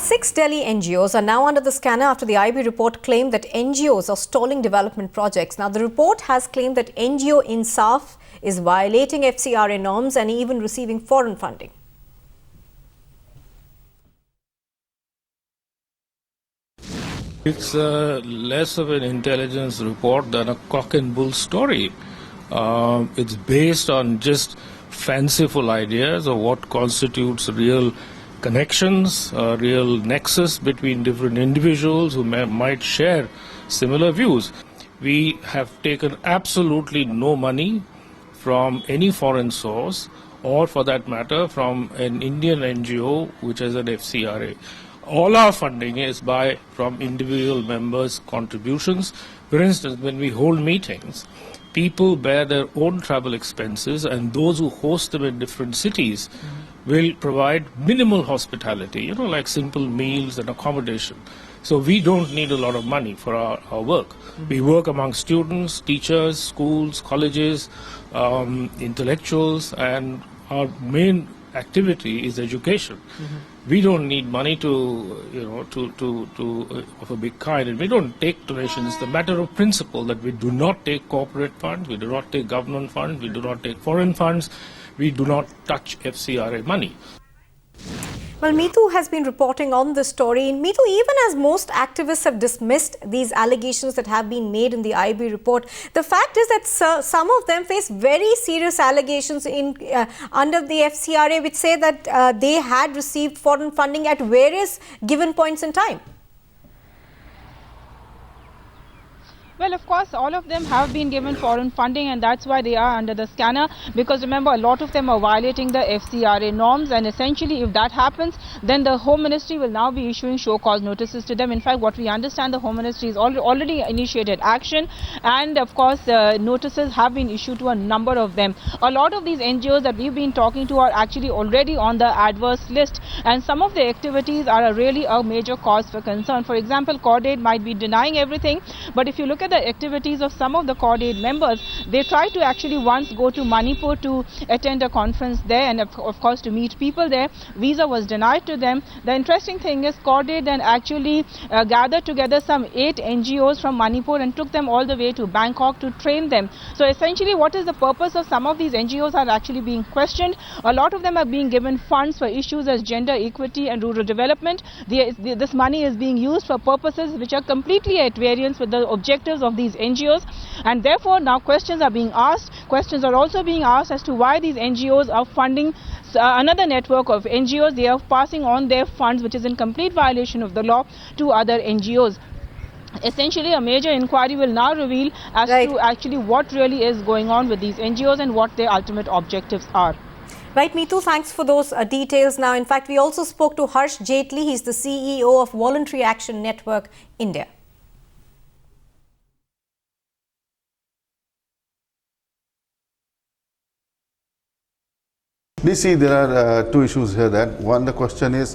6 Delhi NGOs are now under the scanner after the IB report claimed that NGOs are stalling development projects. Now, the report has claimed that NGO Insaf is violating FCRA norms and even receiving foreign funding. It's less of an intelligence report than a cock and bull story. It's based on just fanciful ideas of what constitutes real connections, real nexus between different individuals who might share similar views. We have taken absolutely no money from any foreign source, or for that matter from an Indian NGO which has an FCRA. All our funding is from individual members' contributions. For instance, when we hold meetings, people bear their own travel expenses, and those who host them in different cities will provide minimal hospitality, like simple meals and accommodation. So we don't need a lot of money for our work. We work among students, teachers, schools, colleges, intellectuals, and our main activity is education. We don't need money of a big kind, and we don't take donations. It's a matter of principle that we do not take corporate funds, we do not take government funds, we do not take foreign funds, we do not touch FCRA money. Well, Meetu has been reporting on this story. Meetu, even as most activists have dismissed these allegations that have been made in the IB report, the fact is that some of them face very serious allegations under the FCRA, which say that they had received foreign funding at various given points in time. Well, of course, all of them have been given foreign funding, and that's why they are under the scanner, because remember, a lot of them are violating the FCRA norms, and essentially if that happens, then the Home Ministry will now be issuing show-cause notices to them. In fact, what we understand, the Home Ministry has already initiated action, and of course notices have been issued to a number of them. A lot of these NGOs that we've been talking to are actually already on the adverse list, and some of the activities are really a major cause for concern. For example, Cordaid might be denying everything, but if you look at the activities of some of the Cordaid members, they tried to actually once go to Manipur to attend a conference there, and of course to meet people there. Visa was denied to them. The interesting thing is Cordaid then actually gathered together some 8 NGOs from Manipur and took them all the way to Bangkok to train them. So essentially, what is the purpose of some of these NGOs are actually being questioned. A lot of them are being given funds for issues as gender equity and rural development. This money is being used for purposes which are completely at variance with the objectives of these NGOs, and therefore now questions are being asked. Questions are also being asked as to why these NGOs are funding another network of NGOs. They are passing on their funds, which is in complete violation of the law, to other NGOs. Essentially, a major inquiry will now reveal as to actually what really is going on with these NGOs and what their ultimate objectives are. Right, Meetu, thanks for those details. Now, in fact, we also spoke to Harsh Jaitley. He's the CEO of Voluntary Action Network India. We see there are two issues here. That one, the question is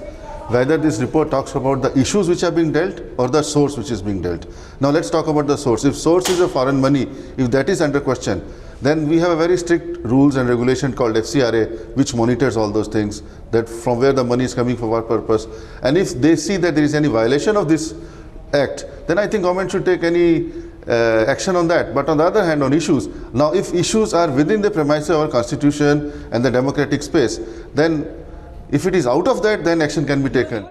whether this report talks about the issues which are being dealt or the source which is being dealt. Now let's talk about the source. If source is a foreign money, if that is under question, then we have a very strict rules and regulation called FCRA, which monitors all those things, that from where the money is coming for what purpose. And if they see that there is any violation of this act, then I think government should take any action on that. But on the other hand, on issues, now if issues are within the premises of our constitution and the democratic space, then if it is out of that, then action can be taken.